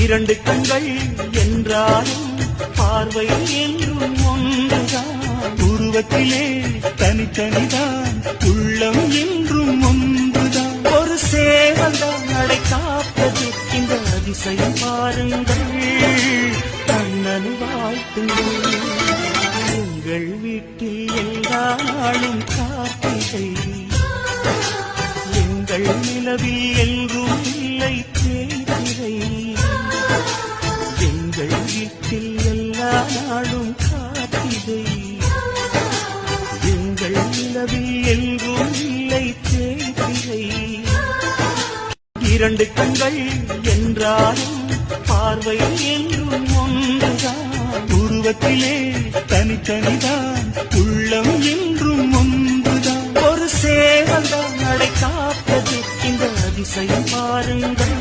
இரண்டு கண்கள் என்றாலும் பார்வை என்றும் ஒன்றுதான். உருவத்திலே தனித்தனிதான், உள்ளம் என்றும் ஒன்றுதான். ஒரு சேவல்தான் நடை காப்பது, இந்த அதிசயம் பாருங்கள். கண்ணன் வாழ்த்துங்கள். எங்கள் வீட்டில் எல்லா நாளும் கார்த்திகை, எங்கள் நிலவில் எங்கும் இல்லை தேய்திரை. எங்கள் வீட்டில் எல்லா நாளும் கார்த்திகை, எங்கள் நிலவில் எங்கும் இல்லை தேய்திரை. இரண்டு கண்கள் என்றாலும் பார்வை என்றும் ஒன்றுதான். உருவத்திலே தனித்தனிதான், உள்ளம் என்றும் ஒன்றுதான். ஒரு சேவல்தான் நடை காப்பது, இந்த அதிசயம் பாருங்கள்.